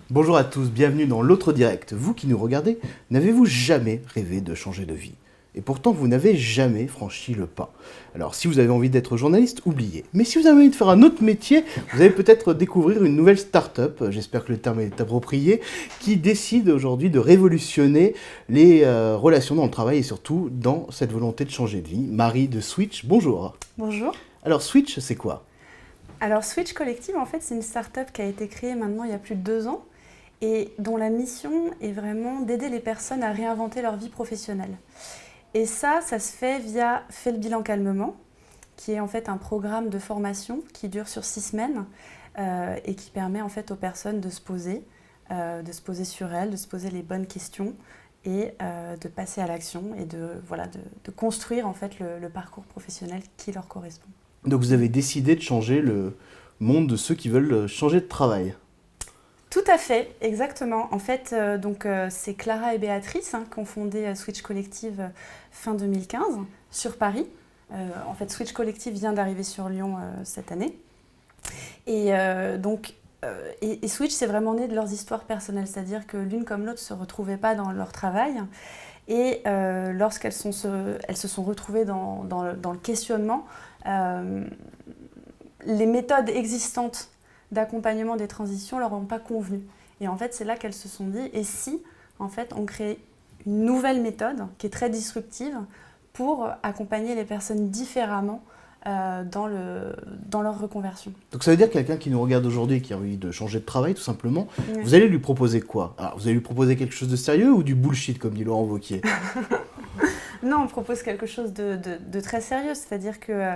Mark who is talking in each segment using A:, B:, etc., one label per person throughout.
A: Bonjour à tous, bienvenue dans l'autre direct. Vous qui nous regardez, n'avez-vous jamais rêvé de changer de vie? Et pourtant, vous n'avez jamais franchi le pas. Alors, si vous avez envie d'être journaliste, oubliez. Mais si vous avez envie de faire un autre métier, vous allez peut-être découvrir une nouvelle start-up, j'espère que le terme est approprié, qui décide aujourd'hui de révolutionner les relations dans le travail et surtout dans cette volonté de changer de vie. Marie de Switch, bonjour.
B: Bonjour.
A: Alors, Switch, c'est quoi?
B: Alors Switch Collective, en fait, c'est une start-up qui a été créée maintenant il y a plus de 2 ans et dont la mission est vraiment d'aider les personnes à réinventer leur vie professionnelle. Et ça se fait via Fais le bilan calmement, qui est en fait un programme de formation qui dure sur 6 semaines et qui permet en fait aux personnes de se poser sur elles, de se poser les bonnes questions et de passer à l'action et de construire en fait le parcours professionnel qui leur correspond.
A: Donc vous avez décidé de changer le monde de ceux qui veulent changer de travail.
B: Tout à fait, exactement. En fait, c'est Clara et Béatrice qui ont fondé Switch Collective fin 2015 sur Paris. En fait, Switch Collective vient d'arriver sur Lyon cette année. Et Switch, c'est vraiment né de leurs histoires personnelles, c'est-à-dire que l'une comme l'autre ne se retrouvaient pas dans leur travail. Et lorsqu'elles elles se sont retrouvées dans le questionnement, les méthodes existantes d'accompagnement des transitions leur ont pas convenu. Et en fait, c'est là qu'elles se sont dit, et si, en fait, on crée une nouvelle méthode qui est très disruptive pour accompagner les personnes différemment dans leur reconversion.
A: Donc ça veut dire que quelqu'un qui nous regarde aujourd'hui, qui a envie de changer de travail tout simplement,
B: Ouais.
A: vous allez lui proposer quoi? Alors vous allez lui proposer quelque chose de sérieux ou du bullshit comme dit Laurent Wauquiez?
B: Non, on propose quelque chose de très sérieux, c'est-à-dire que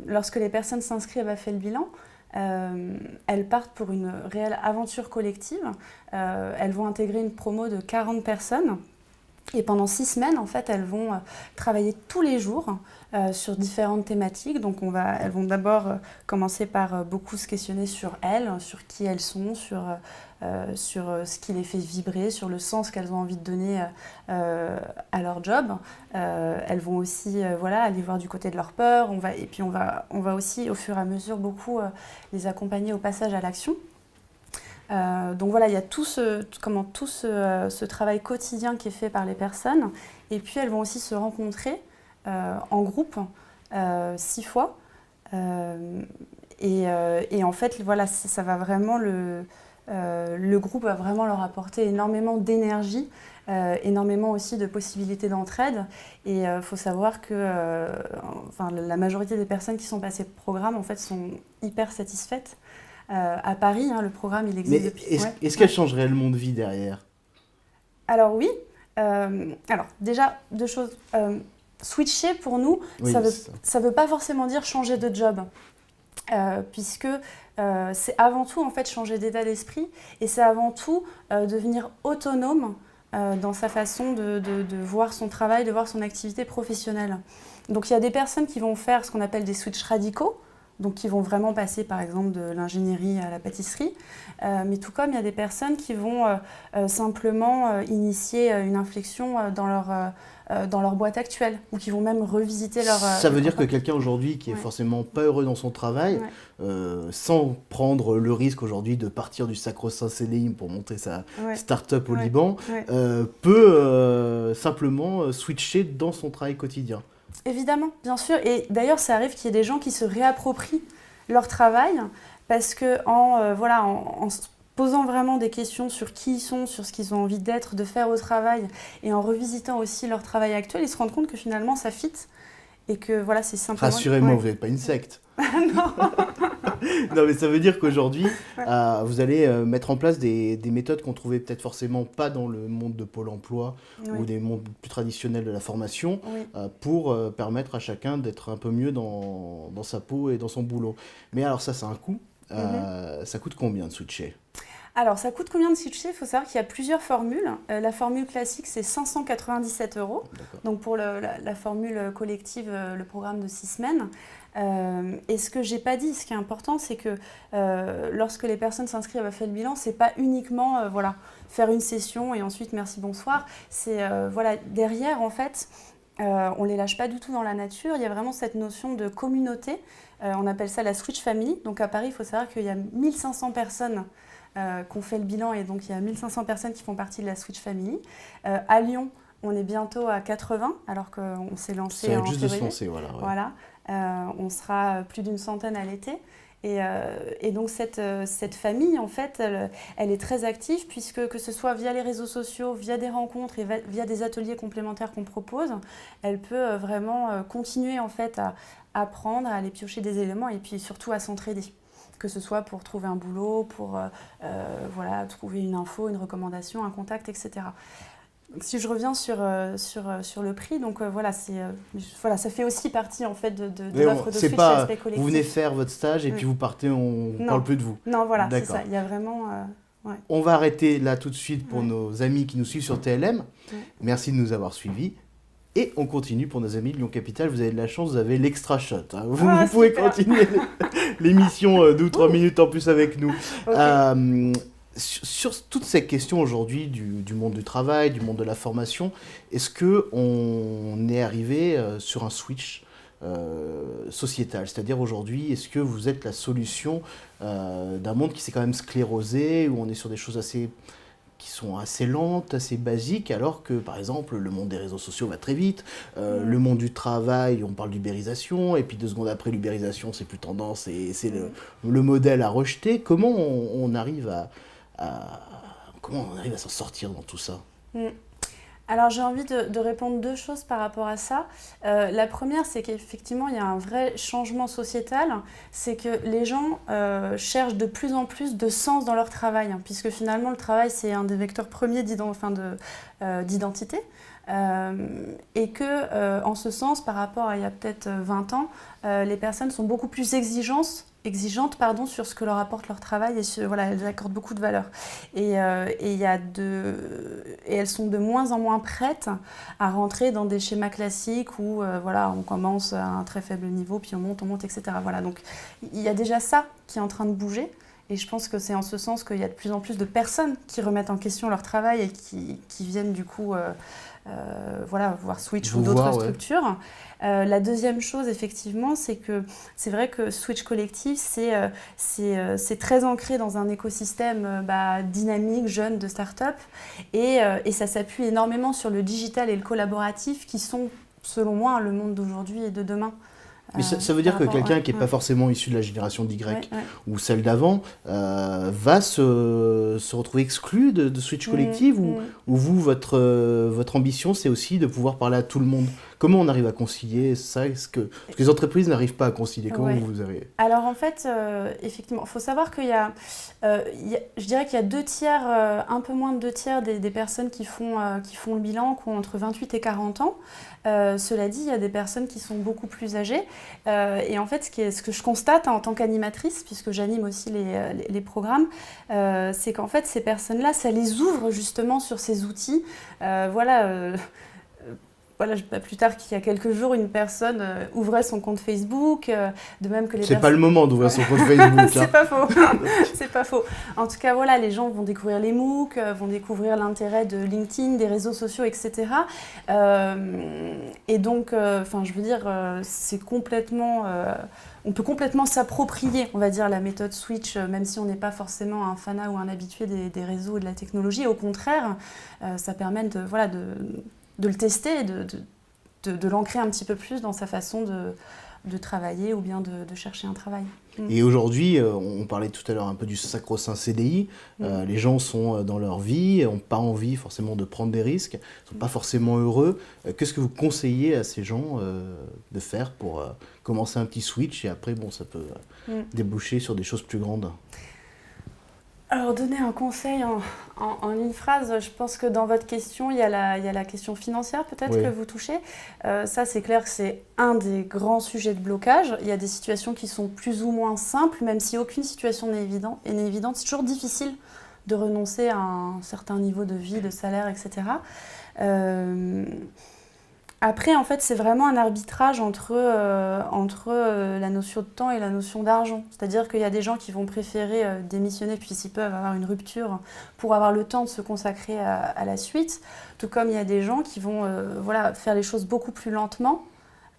B: lorsque les personnes s'inscrivent à Fait le bilan, elles partent pour une réelle aventure collective. Elles vont intégrer une promo de 40 personnes. Et pendant 6 semaines, en fait, elles vont travailler tous les jours sur différentes thématiques. Donc, elles vont d'abord commencer par beaucoup se questionner sur elles, sur qui elles sont, sur ce qui les fait vibrer, sur le sens qu'elles ont envie de donner à leur job. Elles vont aussi aller voir du côté de leur peur. On va aussi, au fur et à mesure, beaucoup les accompagner au passage à l'action. Donc voilà, il y a tout ce travail quotidien qui est fait par les personnes. Et puis elles vont aussi se rencontrer en groupe 6 fois. Et en fait, voilà, ça va vraiment le groupe va vraiment leur apporter énormément d'énergie, énormément aussi de possibilités d'entraide. Et il faut savoir que la majorité des personnes qui sont passées au programme en fait, sont hyper satisfaites. À Paris, le programme il existe depuis.
A: Est-ce qu'elle change réellement de vie derrière?
B: Alors oui. Alors déjà, 2 choses. Switcher pour nous,
A: Oui,
B: ça veut pas forcément dire changer de job. Puisque c'est avant tout en fait changer d'état d'esprit et c'est avant tout devenir autonome dans sa façon de voir son travail, de voir son activité professionnelle. Donc il y a des personnes qui vont faire ce qu'on appelle des switches radicaux, donc qui vont vraiment passer par exemple de l'ingénierie à la pâtisserie, mais tout comme il y a des personnes qui vont simplement initier une inflexion dans leur boîte actuelle, ou qui vont même revisiter leur...
A: Ça veut dire que quelqu'un aujourd'hui qui est forcément pas heureux dans son travail, sans prendre le risque aujourd'hui de partir du sacro-saint CDI pour monter sa start-up au Liban, peut simplement switcher dans son travail quotidien.
B: Évidemment, bien sûr. Et d'ailleurs, ça arrive qu'il y ait des gens qui se réapproprient leur travail parce que en se posant vraiment des questions sur qui ils sont, sur ce qu'ils ont envie d'être, de faire au travail, et en revisitant aussi leur travail actuel, ils se rendent compte que finalement ça fit et que voilà, c'est simplement...
A: Rassurez-moi, vous n'êtes pas une secte.
B: Non.
A: Non, mais ça veut dire qu'aujourd'hui, vous allez mettre en place des méthodes qu'on trouvait peut-être forcément pas dans le monde de Pôle emploi ou des mondes plus traditionnels de la formation pour permettre à chacun d'être un peu mieux dans sa peau et dans son boulot. Mais alors ça a un coût. Ça coûte combien de switcher?
B: Alors, ça coûte combien de switcher? Il faut savoir qu'il y a plusieurs formules. La formule classique, c'est 597 €. Donc, pour la formule collective, le programme de 6 semaines. Et ce que j'ai pas dit, ce qui est important, c'est que lorsque les personnes s'inscrivent à faire le bilan, c'est pas uniquement faire une session et ensuite merci, bonsoir. C'est derrière, en fait, on les lâche pas du tout dans la nature. Il y a vraiment cette notion de communauté. On appelle ça la Switch Family. Donc, à Paris, il faut savoir qu'il y a 1500 personnes qu'on fait le bilan et donc il y a 1500 personnes qui font partie de la Switch Family. À Lyon, on est bientôt à 80 alors qu'on s'est lancé en
A: juste
B: février.
A: de se lancer, voilà. Ouais.
B: Voilà. On sera plus d'une centaine à l'été. Et donc cette famille, en fait, elle est très active puisque que ce soit via les réseaux sociaux, via des rencontres et via des ateliers complémentaires qu'on propose, elle peut vraiment continuer en fait à apprendre, à aller piocher des éléments et puis surtout à s'entraider. Que ce soit pour trouver un boulot, pour voilà, trouver une info, une recommandation, un contact, etc. Si je reviens sur le prix, donc voilà, ça fait aussi partie en fait de l'offre de Switch Aspect Collectif.
A: Vous venez faire votre stage et puis vous partez, on ne parle plus de vous.
B: Non, voilà, c'est ça. Il y a vraiment... ouais.
A: On va arrêter là tout de suite pour nos amis qui nous suivent sur TLM. Merci de nous avoir suivis. Et on continue pour nos amis de Lyon Capital. Vous avez de la chance, vous avez l'extra shot. Hein. Vous pouvez continuer l'émission 2 ou 3 minutes en plus avec nous. Okay. Sur toutes ces questions aujourd'hui du monde du travail, du monde de la formation, est-ce qu'on est arrivé sur un switch sociétal? C'est-à-dire aujourd'hui, est-ce que vous êtes la solution d'un monde qui s'est quand même sclérosé, où on est sur des choses qui sont assez lentes, assez basiques, alors que, par exemple, le monde des réseaux sociaux va très vite, le monde du travail, on parle d'ubérisation, et puis 2 secondes après, l'ubérisation, c'est plus tendance, et c'est le modèle à rejeter. Comment on arrive comment on arrive à s'en sortir dans tout ça?
B: Alors j'ai envie de répondre 2 choses par rapport à ça. La première, c'est qu'effectivement, il y a un vrai changement sociétal. C'est que les gens cherchent de plus en plus de sens dans leur travail, hein, puisque finalement, le travail, c'est un des vecteurs premiers d'identité. Et que, en ce sens, par rapport à il y a peut-être 20 ans, les personnes sont beaucoup plus exigeantes sur ce que leur apporte leur travail et voilà, elles accordent beaucoup de valeur. Et elles sont de moins en moins prêtes à rentrer dans des schémas classiques où voilà, on commence à un très faible niveau, puis on monte, etc. Voilà, donc il y a déjà ça qui est en train de bouger. Et je pense que c'est en ce sens qu'il y a de plus en plus de personnes qui remettent en question leur travail et qui viennent du coup voir Switch ou d'autres structures. La deuxième chose, effectivement, c'est que c'est vrai que Switch Collectif, c'est très ancré dans un écosystème dynamique, jeune, de start-up. Et ça s'appuie énormément sur le digital et le collaboratif qui sont, selon moi, le monde d'aujourd'hui et de demain.
A: Mais ça veut dire que quelqu'un qui n'est pas forcément issu de la génération d'Y ou celle d'avant va se retrouver exclu de Switch Collective ou vous, votre ambition, c'est aussi de pouvoir parler à tout le monde. Comment on arrive à concilier ça? Parce que les entreprises n'arrivent pas à concilier. Comment vous arrivez?
B: Alors en fait, effectivement, il faut savoir qu'il y a, je dirais qu'il y a 2 tiers, un peu moins de 2 tiers des personnes qui font le bilan, qui ont entre 28 et 40 ans. Cela dit, il y a des personnes qui sont beaucoup plus âgées. Et en fait, ce que je constate en tant qu'animatrice, puisque j'anime aussi les programmes, c'est qu'en fait, ces personnes-là, ça les ouvre justement sur ces outils. Voilà, plus tard qu'il y a quelques jours, une personne ouvrait son compte Facebook, de même que les
A: C'est pas le moment d'ouvrir son compte Facebook.
B: C'est pas faux, c'est pas faux. En tout cas, voilà, les gens vont découvrir les MOOC, vont découvrir l'intérêt de LinkedIn, des réseaux sociaux, etc. Et donc, je veux dire, c'est complètement... on peut complètement s'approprier, on va dire, la méthode Switch, même si on n'est pas forcément un fanat ou un habitué des réseaux et de la technologie. Au contraire, ça permet de le tester et de l'ancrer un petit peu plus dans sa façon de travailler ou bien de chercher un travail.
A: Et aujourd'hui, on parlait tout à l'heure un peu du sacro-saint CDI, les gens sont dans leur vie, n'ont pas envie forcément de prendre des risques, ne sont pas forcément heureux. Qu'est-ce que vous conseillez à ces gens de faire pour commencer un petit switch et après, ça peut déboucher sur des choses plus grandes?
B: Alors, donner un conseil en une phrase, je pense que dans votre question, il y a la question financière peut-être que vous touchez. Ça, c'est clair que c'est un des grands sujets de blocage. Il y a des situations qui sont plus ou moins simples, même si aucune situation n'est évidente. C'est toujours difficile de renoncer à un certain niveau de vie, de salaire, etc. Après, en fait, c'est vraiment un arbitrage entre la notion de temps et la notion d'argent. C'est-à-dire qu'il y a des gens qui vont préférer démissionner puisqu'ils peuvent avoir une rupture pour avoir le temps de se consacrer à la suite. Tout comme il y a des gens qui vont faire les choses beaucoup plus lentement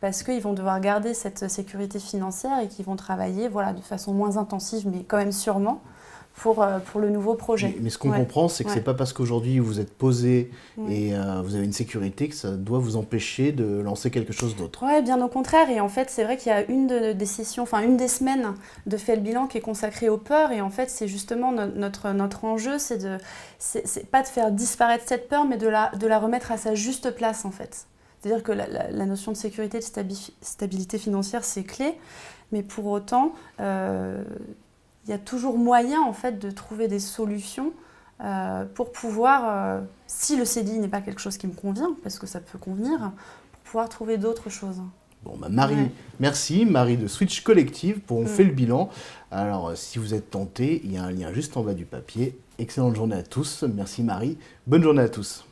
B: parce qu'ils vont devoir garder cette sécurité financière et qui vont travailler de façon moins intensive, mais quand même sûrement, pour le nouveau projet.
A: Mais ce qu'on
B: Ouais.
A: comprend, c'est que
B: Ouais.
A: c'est pas parce qu'aujourd'hui vous êtes posé
B: Ouais.
A: et vous avez une sécurité que ça doit vous empêcher de lancer quelque chose d'autre.
B: Ouais, bien au contraire. Et en fait, c'est vrai qu'il y a des sessions, enfin une des semaines de Fait le bilan qui est consacrée aux peurs. Et en fait, c'est justement notre enjeu, c'est pas de faire disparaître cette peur, mais de la remettre à sa juste place, en fait. C'est-à-dire que la notion de sécurité, de stabilité financière, c'est clé. Mais pour autant, il y a toujours moyen, en fait, de trouver des solutions pour pouvoir, si le CDI n'est pas quelque chose qui me convient, parce que ça peut convenir, pour pouvoir trouver d'autres choses.
A: Bon, bah Marie,
B: Ouais.
A: merci, Marie de Switch Collective pour On fait
B: Mm.
A: le bilan. Alors, si vous êtes tenté, il y a un lien juste en bas du papier. Excellente journée à tous. Merci Marie. Bonne journée à tous.